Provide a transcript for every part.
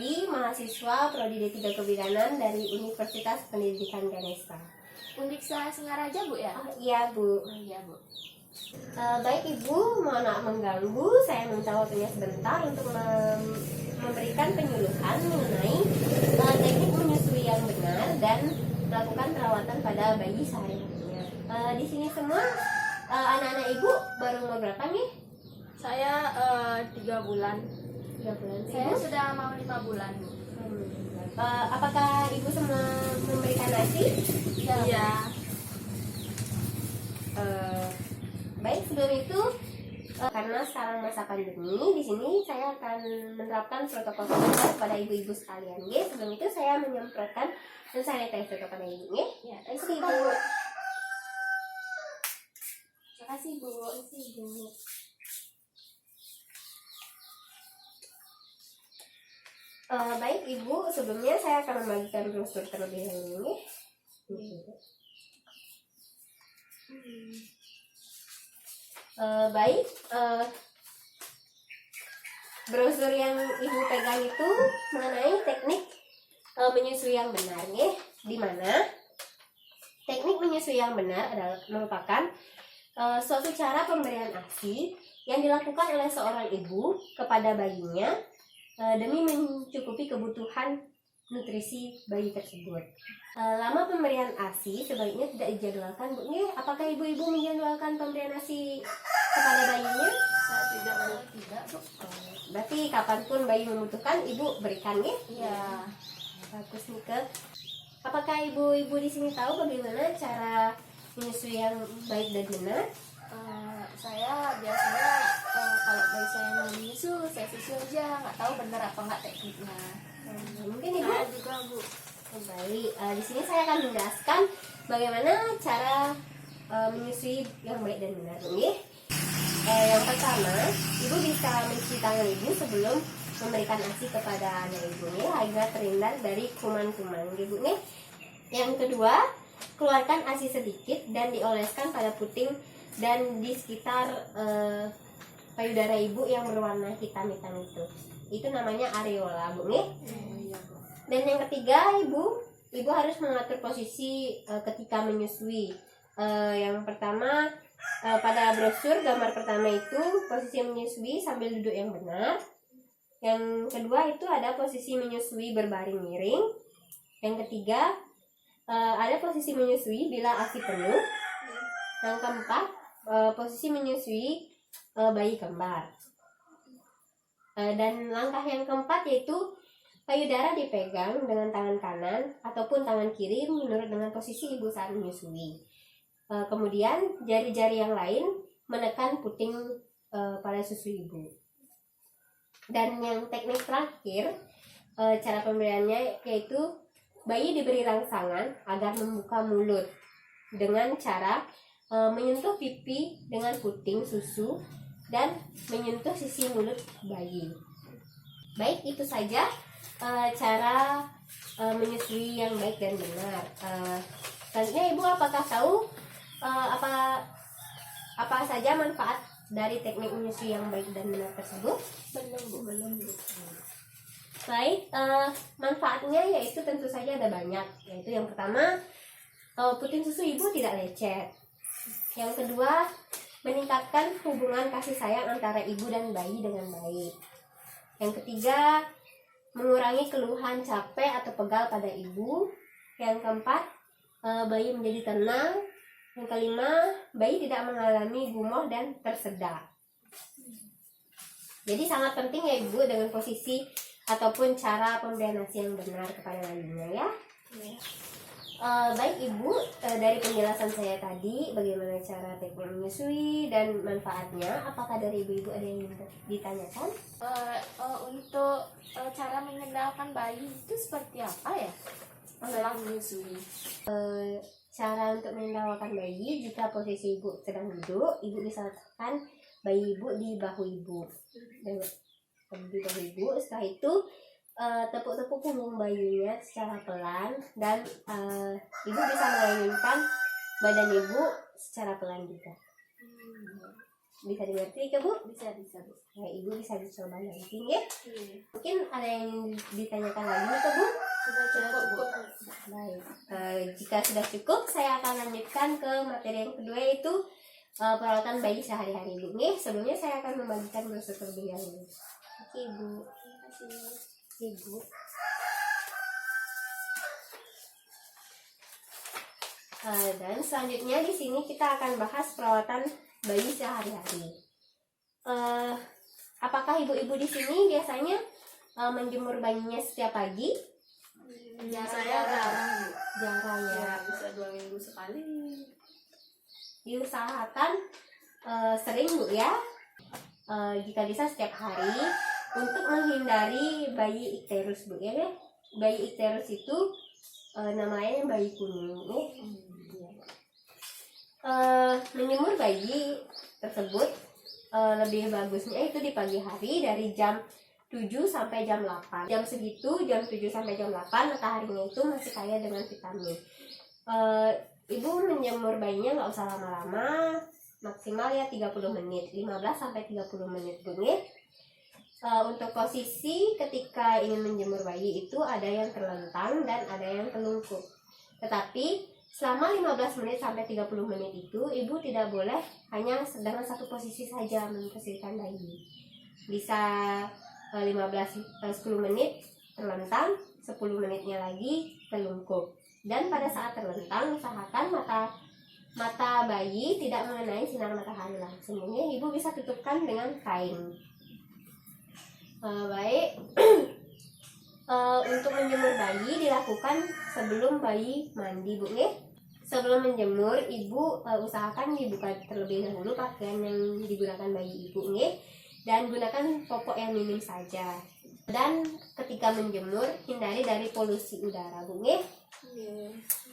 Rizky, mahasiswa Prodi D3 Kebidanan dari Universitas Pendidikan Ganesha. Undiksa Singaraja, Bu ya? Iya, Bu. Iya, Bu. Baik Ibu, mohon maaf mengganggu. Saya minta waktunya sebentar untuk memberikan penyuluhan mengenai teknik menyusui yang benar dan melakukan perawatan pada bayi sehari-harinya. Di sini semua anak-anak Ibu baru umur berapa nih? Saya 3 bulan. 3 bulan. Saya Ibu? sudah mau 5 bulan, Bu. Apakah Ibu semua memberikan ASI? Iya. Baik, sebelum itu karena sekarang masa pandemi, di sini saya akan menerapkan protokol kesehatan kepada ibu-ibu sekalian. Sebelum itu saya menyemprotkan dan sanitizer kepada ibu. Ya, Terima kasih, Bu. Bu. Terima kasih, Bu. Baik Ibu, sebelumnya saya akan membagikan brosur terlebih dahulu. Baik, brosur yang Ibu pegang itu mengenai teknik menyusui yang benar, di mana teknik menyusui yang benar adalah merupakan suatu cara pemberian ASI yang dilakukan oleh seorang ibu kepada bayinya demi mencukupi kebutuhan nutrisi bayi tersebut. Lama pemberian ASI sebaiknya tidak dijadwalkan, Bu. Apakah ibu-ibu menjadwalkan pemberian ASI kepada bayinya? Saya tidak, Bu. Tidak, Bu. Berarti kapanpun bayi membutuhkan, ibu berikan, Iya. Bagus nih, Ke. Apakah ibu-ibu di sini tahu bagaimana cara menyusui yang baik dan benar? Saya biasanya kalau bayi saya mau menyusu, saya susu aja, nggak tahu benar apa nggak tekniknya. Mungkin ibu Saya juga, Bu. baik. Di sini saya akan menjelaskan bagaimana cara menyusui yang baik dan benar. Yang pertama, ibu bisa mencuci tangan ibu sebelum memberikan ASI kepada anak ibu agar terhindar dari kuman-kuman, ibu. Yang kedua, keluarkan ASI sedikit dan dioleskan pada puting dan di sekitar payudara ibu yang berwarna hitam-hitam itu. Itu namanya areola, Bu. Iya, Bu. Dan yang ketiga, ibu harus mengatur posisi ketika menyusui. Yang pertama, pada brosur gambar pertama itu posisi menyusui sambil duduk yang benar. Yang kedua itu ada posisi menyusui berbaring miring. Yang ketiga ada posisi menyusui bila ASI penuh. Yang keempat posisi menyusui bayi kembar. Dan langkah yang keempat yaitu payudara dipegang dengan tangan kanan ataupun tangan kiri menurut dengan posisi ibu saat menyusui. Kemudian jari-jari yang lain menekan puting pada susu ibu. Dan yang teknik terakhir cara pemberiannya yaitu bayi diberi rangsangan agar membuka mulut dengan cara menyentuh pipi dengan puting susu dan menyentuh sisi mulut bayi. Baik, itu saja cara menyusui yang baik dan benar. Selanjutnya ibu apakah tahu apa saja manfaat dari teknik menyusui yang baik dan benar tersebut? Belum, Bu. Baik, manfaatnya yaitu tentu saja ada banyak. Yaitu yang pertama, puting susu ibu tidak lecet. Yang kedua, meningkatkan hubungan kasih sayang antara ibu dan bayi dengan baik. Yang ketiga, mengurangi keluhan capek atau pegal pada ibu. Yang keempat, bayi menjadi tenang. Yang kelima, bayi tidak mengalami gumoh dan tersedak. Jadi sangat penting ya ibu dengan posisi ataupun cara pemberian ASI yang benar kepada bayinya, ya. Baik ibu, dari penjelasan saya tadi bagaimana cara teknik menyusui dan manfaatnya, apakah dari ibu-ibu ada yang ditanyakan? Untuk cara mengendalikan bayi itu seperti apa ya setelah menyusui? Cara untuk mengendalikan bayi, jika posisi ibu sedang duduk, ibu bisa letakkan bayi ibu di bahu ibu. Dan di bahu ibu, setelah itu tepuk-tepuk punggung bayinya secara pelan dan ibu bisa mengayunkan badan ibu secara pelan juga. Bisa dimengerti ke Bu? Bisa Bu. Ya, Ibu bisa dicoba nanti ya. Iya. Mungkin ada yang ditanyakan lagi nih ke Bu? Sudah cukup. Baik. Jika sudah cukup, saya akan lanjutkan ke materi yang kedua, yaitu perawatan bayi sehari-hari Bu. Nih, sebelumnya saya akan membagikan brosur terlebih dahulu. Oke Bu. Terima kasih. Ibu. Dan selanjutnya di sini kita akan bahas perawatan bayi sehari-hari. Apakah ibu-ibu di sini biasanya menjemur bayinya setiap pagi? Saya Jarang ya. ya bisa 2 minggu sekali. Diusahakan sering Bu ya. Jika bisa setiap hari untuk menghindari bayi ikterus Bu ya. Bayi ikterus itu namanya bayi kuning ya. Menjemur bayi tersebut lebih bagusnya itu di pagi hari dari jam 7 sampai jam 8. Jam segitu, jam 7 sampai jam 8 mataharinya itu masih kaya dengan vitamin. Ibu menjemur bayinya nggak usah lama-lama, maksimal ya 30 menit, 15 sampai 30 menit Bu. Untuk posisi ketika ingin menjemur bayi itu ada yang terlentang dan ada yang telungkup. Tetapi selama 15 menit sampai 30 menit itu ibu tidak boleh hanya dengan satu posisi saja membersihkan bayi. Bisa 10 menit terlentang, 10 menitnya lagi telungkup. Dan pada saat terlentang usahakan mata bayi tidak mengenai sinar matahari langsung. Ibu bisa tutupkan dengan kain. Baik. Untuk menjemur bayi dilakukan sebelum bayi mandi Bu. Sebelum menjemur, ibu usahakan dibuka terlebih dahulu pakaian yang digunakan bayi ibu dan gunakan popok yang minim saja. Dan ketika menjemur hindari dari polusi udara Bu.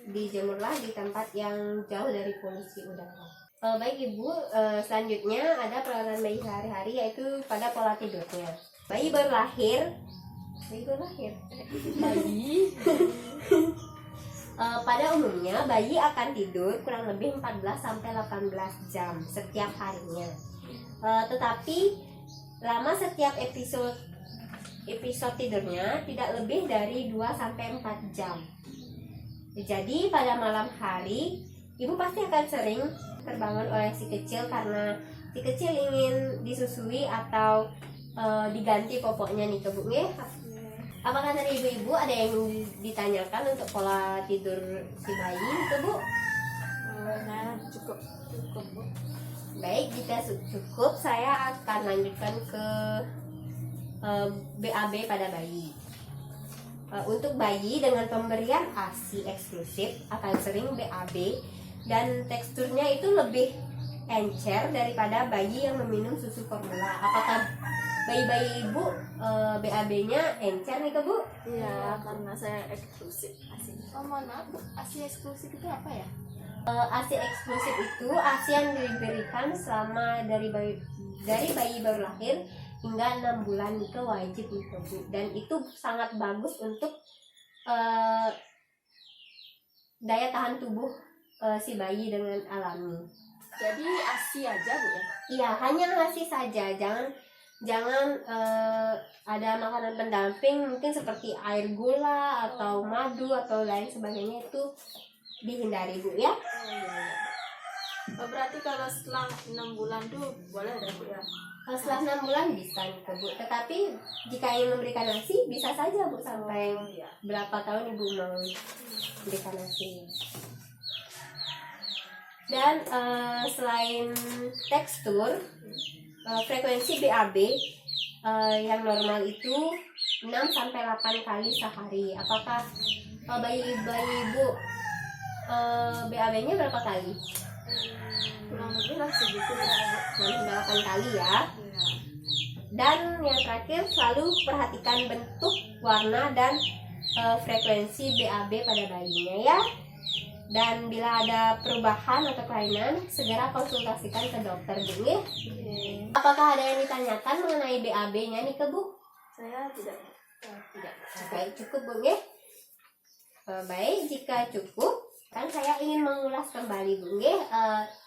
Dijemurlah di tempat yang jauh dari polusi udara. Baik Ibu, selanjutnya ada perawatan bayi sehari-hari yaitu pada pola tidurnya. Bayi baru lahir. Pada umumnya bayi akan tidur kurang lebih 14-18 jam setiap harinya. Tetapi lama setiap episode tidurnya tidak lebih dari 2-4 jam. Jadi pada malam hari ibu pasti akan sering terbangun oleh si kecil karena si kecil ingin disusui atau diganti popoknya nih Bu. Apakah dari ibu-ibu ada yang ditanyakan untuk pola tidur si bayi nih Bu? Nah, cukup Bu. Baik, jika cukup saya akan lanjutkan ke BAB pada bayi. Untuk bayi dengan pemberian ASI eksklusif akan sering BAB dan teksturnya itu lebih encer daripada bayi yang meminum susu formula. Apakah bayi-bayi ibu BAB-nya encer nih Bu? Iya, karena saya eksklusif ASI. Oh, mohon maaf Bu, ASI eksklusif itu apa ya? ASI eksklusif itu ASI yang diberikan selama dari bayi baru lahir hingga 6 bulan itu wajib nih Bu. Dan itu sangat bagus untuk daya tahan tubuh si bayi dengan alami. Jadi ASI aja Bu ya? Iya, hanya ASI saja, jangan ada makanan pendamping mungkin seperti air gula atau madu atau lain sebagainya, itu dihindari Bu ya. Berarti kalau setelah 6 bulan tuh boleh deh Bu ya? Setelah 6 bulan bisa nih Bu, tetapi jika ingin memberikan nasi bisa saja Bu sampai berapa tahun ibu mau berikan nasi. Dan selain tekstur, frekuensi BAB yang normal itu 6-8 kali sehari. Apakah bayi ibu BAB-nya berapa kali? Kurang lebih lah segitu ya Bu. 6-8 kali ya. Dan yang terakhir, selalu perhatikan bentuk, warna, dan frekuensi BAB pada bayinya ya. Dan bila ada perubahan atau kelainan, segera konsultasikan ke dokter Bu. Apakah ada yang ditanyakan mengenai BAB-nya nih Bu? Saya tidak. Baik, cukup Bu. Baik, jika cukup, Kan saya ingin mengulas kembali Bu nggih,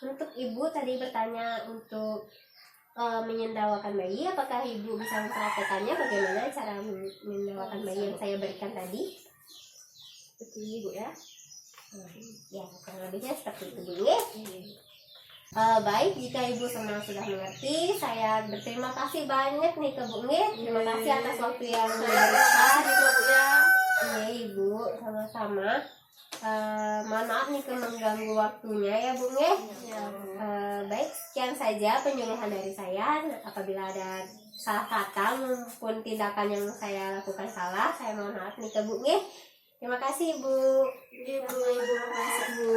untuk Ibu tadi bertanya untuk menyendawakan bayi, apakah Ibu bisa mempraktekannya bagaimana cara menyendawakan bayi yang saya berikan tadi? Betul Ibu ya. Ya, kurang lebihnya seperti itu Bu nggih. Baik, jika Ibu semua sudah mengerti, saya berterima kasih banyak nih ke Bu nggih. Terima kasih atas waktu yang diberikan. Bu ya. Iya Ibu, sama-sama. Mohon maaf nih mengganggu waktunya ya Bu nggih. Ya. Baik, sekian saja penyuluhan dari saya. Apabila ada salah kata maupun tindakan yang saya lakukan salah, saya mohon maaf nih ke Bu nggih. Terima kasih Bu. Ibu, terima kasih Bu.